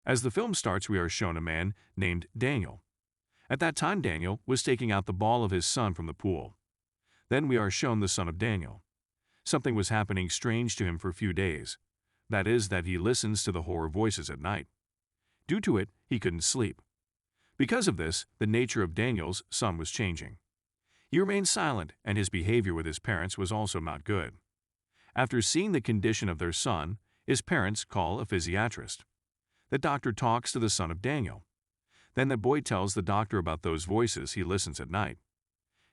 As the film starts, we are shown a man named Daniel. At that time, Daniel was taking out the ball of his son from the pool. Then we are shown the son of Daniel. Something was happening strange to him for a few days. That is, that he listens to the horror voices at night. Due to it, he couldn't sleep. Because of this, the nature of Daniel's son was changing. He remained silent, and his behavior with his parents was also not good. After seeing the condition of their son, his parents call a physiatrist. The doctor talks to the son of Daniel. Then the boy tells the doctor about those voices he listens at night.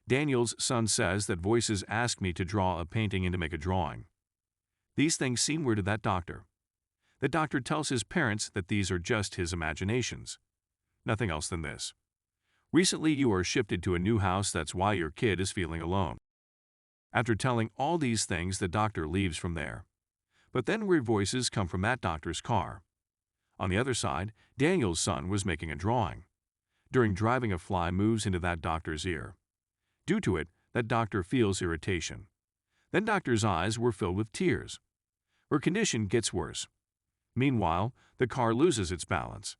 Daniel's son says that voices ask me to draw a painting and to make a drawing. These things seem weird to that doctor. The doctor tells his parents that these are just his imaginations. Nothing else than this. Recently you are shifted to a new house, that's why your kid is feeling alone. After telling all these things, the doctor leaves from there. But then weird voices come from that doctor's car. On the other side, Daniel's son was making a drawing. During driving, a fly moves into that doctor's ear. Due to it, that doctor feels irritation. Then doctor's eyes were filled with tears. Her condition gets worse. Meanwhile, the car loses its balance.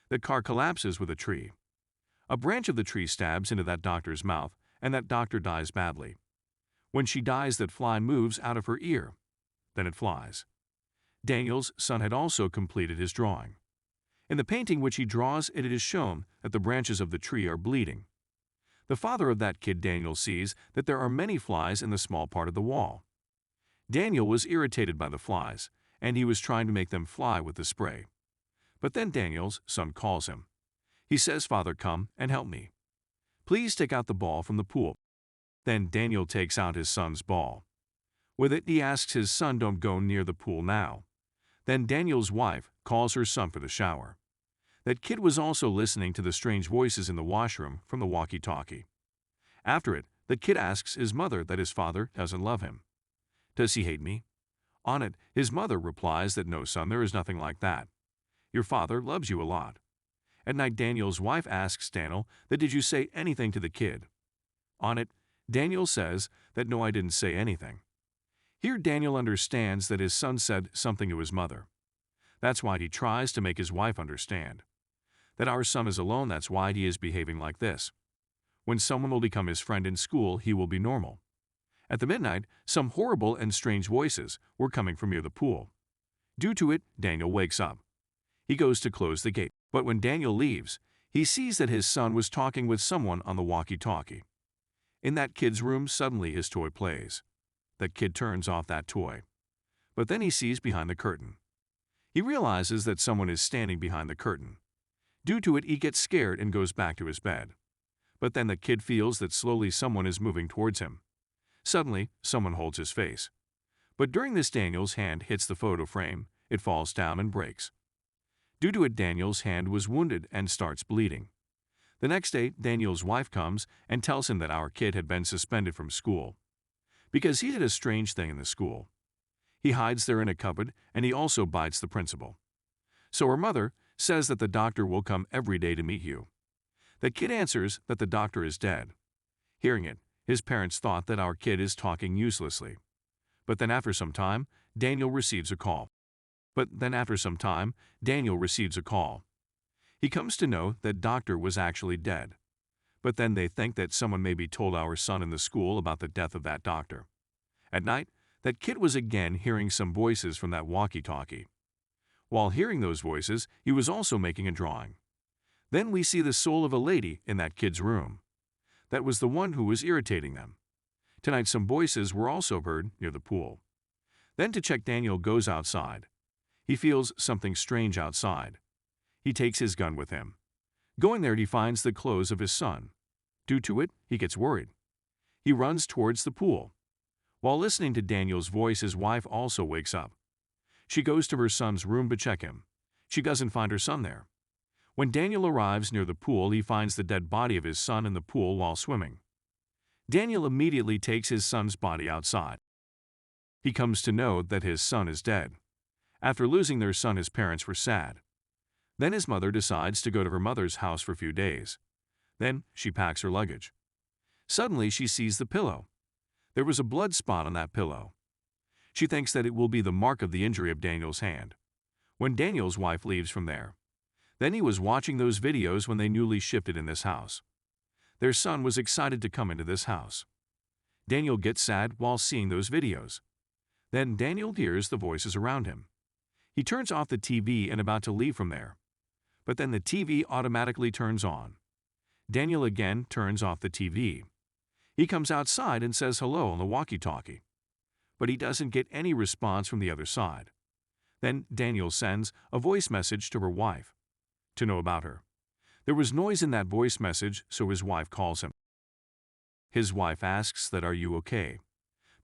The car collapses with a tree. A branch of the tree stabs into that doctor's mouth, and that doctor dies badly. When she dies, that fly moves out of her ear. Then it flies. Daniel's son had also completed his drawing. In the painting which he draws, it is shown that the branches of the tree are bleeding. The father of that kid, Daniel, sees that there are many flies in the small part of the wall. Daniel was irritated by the flies, and he was trying to make them fly with the spray. But then Daniel's son calls him. He says, "Father, come and help me. Please take out the ball from the pool." Then Daniel takes out his son's ball. With it, he asks his son, "Don't go near the pool now." Then Daniel's wife calls her son for the shower. That kid was also listening to the strange voices in the washroom from the walkie-talkie. After it, the kid asks his mother that his father doesn't love him. "Does he hate me?" On it, his mother replies that, "No, son, there is nothing like that. Your father loves you a lot." At night, Daniel's wife asks Daniel that, "Did you say anything to the kid?" On it, Daniel says that, "No, I didn't say anything." Here Daniel understands that his son said something to his mother. That's why he tries to make his wife understand. That our son is alone, that's why he is behaving like this. When someone will become his friend in school, he will be normal. At the midnight, some horrible and strange voices were coming from near the pool. Due to it, Daniel wakes up. He goes to close the gate, but when Daniel leaves, he sees that his son was talking with someone on the walkie-talkie. In that kid's room, suddenly his toy plays. That kid turns off that toy. But then he sees behind the curtain. He realizes that someone is standing behind the curtain. Due to it, he gets scared and goes back to his bed. But then the kid feels that slowly someone is moving towards him. Suddenly, someone holds his face. But during this, Daniel's hand hits the photo frame, it falls down and breaks. Due to it, Daniel's hand was wounded and starts bleeding. The next day, Daniel's wife comes and tells him that our kid had been suspended from school because he did a strange thing in the school. He hides there in a cupboard, and he also bites the principal. So her mother says that the doctor will come every day to meet you. The kid answers that the doctor is dead. Hearing it, his parents thought that our kid is talking uselessly. But then after some time, Daniel receives a call. He comes to know that doctor was actually dead. But then they think that someone maybe told our son in the school about the death of that doctor. At night, that kid was again hearing some voices from that walkie-talkie. While hearing those voices, he was also making a drawing. Then we see the soul of a lady in that kid's room. That was the one who was irritating them. Tonight some voices were also heard near the pool. Then to check, Daniel goes outside. He feels something strange outside. He takes his gun with him. Going there, he finds the clothes of his son. Due to it, he gets worried. He runs towards the pool. While listening to Daniel's voice, his wife also wakes up. She goes to her son's room to check him. She doesn't find her son there. When Daniel arrives near the pool, he finds the dead body of his son in the pool while swimming. Daniel immediately takes his son's body outside. He comes to know that his son is dead. After losing their son, his parents were sad. Then his mother decides to go to her mother's house for a few days. Then she packs her luggage. Suddenly she sees the pillow. There was a blood spot on that pillow. She thinks that it will be the mark of the injury of Daniel's hand. When Daniel's wife leaves from there, Then he was watching those videos when they newly shifted in this house. Their son was excited to come into this house. Daniel gets sad while seeing those videos. Then Daniel hears the voices around him. He turns off the TV and about to leave from there. But then the TV automatically turns on. Daniel again turns off the TV. He comes outside and says hello on the walkie-talkie. But he doesn't get any response from the other side. Then Daniel sends a voice message to her wife to know about her. There was noise in that voice message, so his wife calls him. His wife asks that, "Are you okay?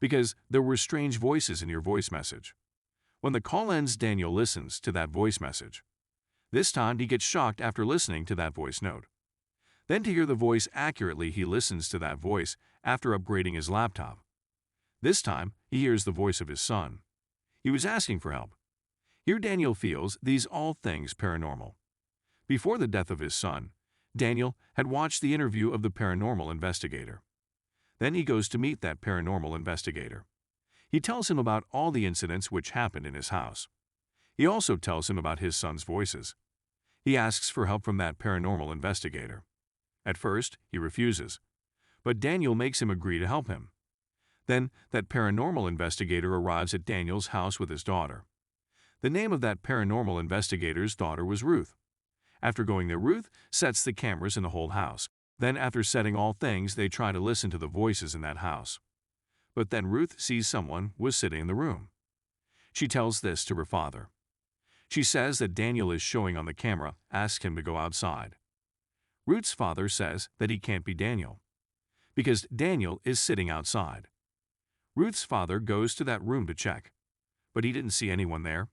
Because there were strange voices in your voice message." When the call ends, Daniel listens to that voice message. This time he gets shocked after listening to that voice note. Then to hear the voice accurately, he listens to that voice after upgrading his laptop. This time he hears the voice of his son. He was asking for help. Here Daniel feels these all things paranormal. Before the death of his son, Daniel had watched the interview of the paranormal investigator. Then he goes to meet that paranormal investigator. He tells him about all the incidents which happened in his house. He also tells him about his son's voices. He asks for help from that paranormal investigator. At first, he refuses, but Daniel makes him agree to help him. Then that paranormal investigator arrives at Daniel's house with his daughter. The name of that paranormal investigator's daughter was Ruth. After going there, Ruth sets the cameras in the whole house. Then after setting all things, they try to listen to the voices in that house. But then Ruth sees someone was sitting in the room. She tells this to her father. She says that Daniel is showing on the camera, asks him to go outside. Ruth's father says that he can't be Daniel, because Daniel is sitting outside. Ruth's father goes to that room to check, but he didn't see anyone there.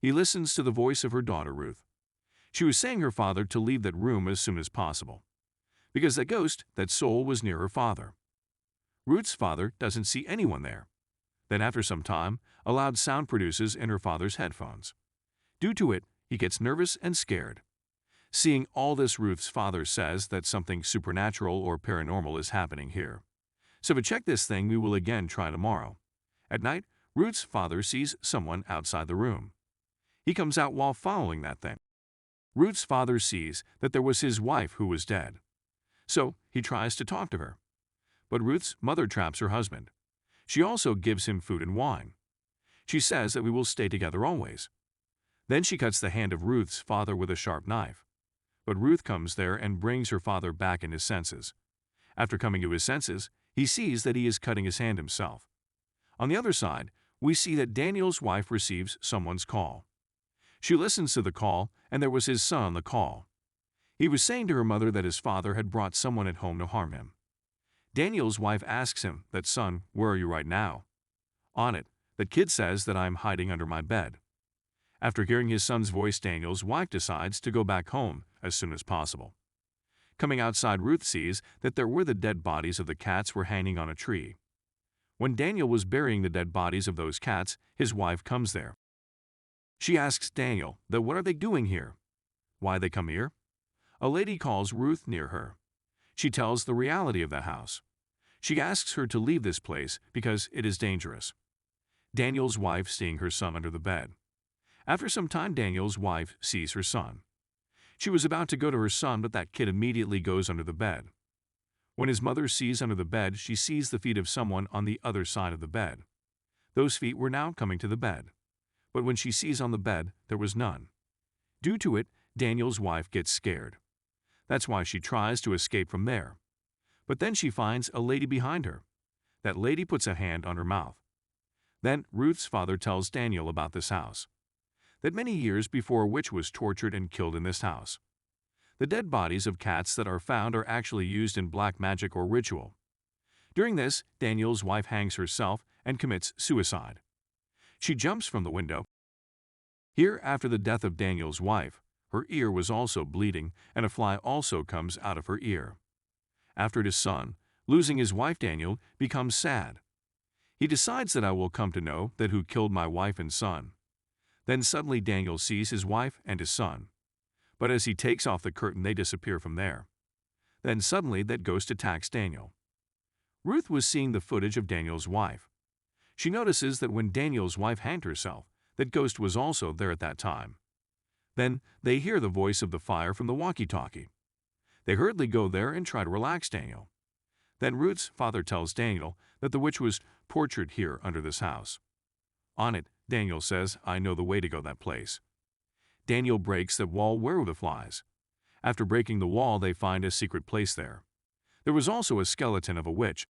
He listens to the voice of her daughter Ruth. She was saying her father to leave that room as soon as possible, because that ghost, that soul, was near her father. Ruth's father doesn't see anyone there. Then after some time, a loud sound produces in her father's headphones. Due to it, he gets nervous and scared. Seeing all this, Ruth's father says that something supernatural or paranormal is happening here. So to check this thing, we will again try tomorrow. At night, Ruth's father sees someone outside the room. He comes out while following that thing. Ruth's father sees that there was his wife who was dead. So he tries to talk to her. But Ruth's mother traps her husband. She also gives him food and wine. She says that we will stay together always. Then she cuts the hand of Ruth's father with a sharp knife. But Ruth comes there and brings her father back in his senses. After coming to his senses, he sees that he is cutting his hand himself. On the other side, we see that Daniel's wife receives someone's call. She listens to the call, and there was his son on the call. He was saying to her mother that his father had brought someone at home to harm him. Daniel's wife asks him that, "Son, where are you right now?" On it, the kid says that, "I'm hiding under my bed." After hearing his son's voice, Daniel's wife decides to go back home as soon as possible. Coming outside, Ruth sees that there were the dead bodies of the cats were hanging on a tree. When Daniel was burying the dead bodies of those cats, his wife comes there. She asks Daniel that what are they doing here? Why they come here? A lady calls Ruth near her. She tells the reality of that house. She asks her to leave this place because it is dangerous. Daniel's wife seeing her son under the bed. After some time, Daniel's wife sees her son. She was about to go to her son, but that kid immediately goes under the bed. When his mother sees under the bed, she sees the feet of someone on the other side of the bed. Those feet were now coming to the bed. But when she sees on the bed, there was none. Due to it, Daniel's wife gets scared. That's why she tries to escape from there. But then she finds a lady behind her. That lady puts a hand on her mouth. Then Ruth's father tells Daniel about this house. That many years before a witch was tortured and killed in this house. The dead bodies of cats that are found are actually used in black magic or ritual. During this, Daniel's wife hangs herself and commits suicide. She jumps from the window. Here, after the death of Daniel's wife, her ear was also bleeding, and a fly also comes out of her ear. After his son, losing his wife, Daniel becomes sad. He decides that I will come to know that who killed my wife and son. Then suddenly Daniel sees his wife and his son. But as he takes off the curtain, they disappear from there. Then suddenly that ghost attacks Daniel. Ruth was seeing the footage of Daniel's wife. She notices that when Daniel's wife hanged herself, that ghost was also there at that time. Then they hear the voice of the fire from the walkie-talkie. They hurriedly go there and try to relax Daniel. Then Ruth's father tells Daniel that the witch was tortured here under this house. On it, Daniel says, "I know the way to go that place." Daniel breaks the wall where the flies. After breaking the wall, they find a secret place there. There was also a skeleton of a witch.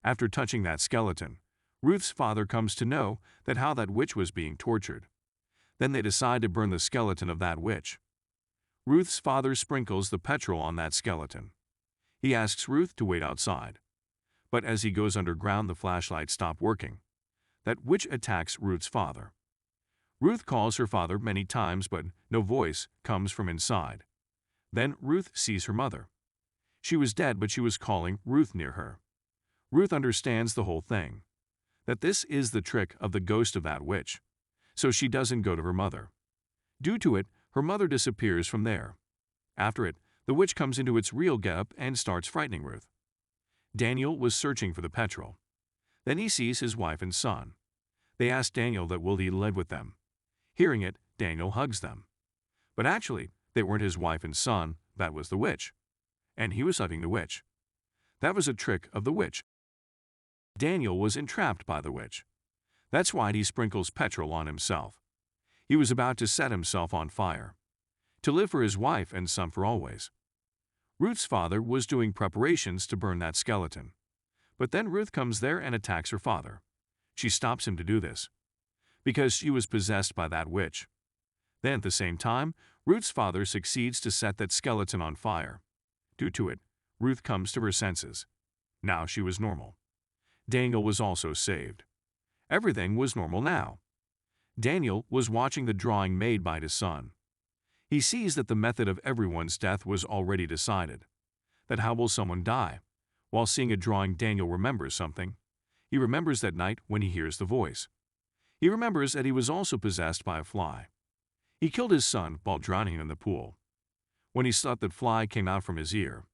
After touching that skeleton, Ruth's father comes to know that how that witch was being tortured. Then they decide to burn the skeleton of that witch. Ruth's father sprinkles the petrol on that skeleton. He asks Ruth to wait outside. But as he goes underground, the flashlights stop working. That witch attacks Ruth's father. Ruth calls her father many times, but no voice comes from inside. Then Ruth sees her mother. She was dead, but she was calling Ruth near her. Ruth understands the whole thing, that this is the trick of the ghost of that witch, so she doesn't go to her mother. Due to it, her mother disappears from there. After it, the witch comes into its real getup and starts frightening Ruth. Daniel was searching for the petrol. Then he sees his wife and son. They ask Daniel that will he live with them. Hearing it, Daniel hugs them. But actually, they weren't his wife and son, that was the witch. And he was hugging the witch. That was a trick of the witch. Daniel was entrapped by the witch. That's why he sprinkles petrol on himself. He was about to set himself on fire, to live for his wife and son for always. Ruth's father was doing preparations to burn that skeleton. But then Ruth comes there and attacks her father. She stops him to do this, because she was possessed by that witch. Then at the same time, Ruth's father succeeds to set that skeleton on fire. Due to it, Ruth comes to her senses. Now she was normal. Daniel was also saved. Everything was normal now. Daniel was watching the drawing made by his son. He sees that the method of everyone's death was already decided. That how will someone die? While seeing a drawing, Daniel remembers something. He remembers that night when he hears the voice. He remembers that he was also possessed by a fly. He killed his son while drowning him in the pool. When he thought that fly came out from his ear,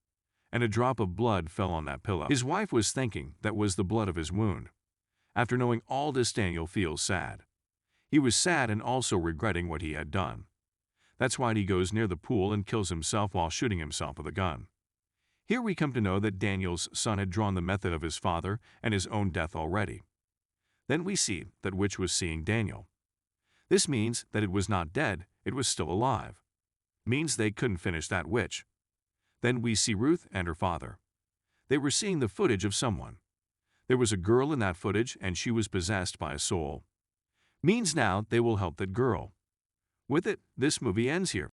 and a drop of blood fell on that pillow, his wife was thinking that was the blood of his wound. After knowing all this, Daniel feels sad. He was sad and also regretting what he had done. That's why he goes near the pool and kills himself while shooting himself with a gun. Here we come to know that Daniel's son had drawn the method of his father and his own death already. Then we see that witch was seeing Daniel. This means that it was not dead, it was still alive. Means they couldn't finish that witch. Then we see Ruth and her father. They were seeing the footage of someone. There was a girl in that footage and she was possessed by a soul. Means now they will help that girl. With it, this movie ends here.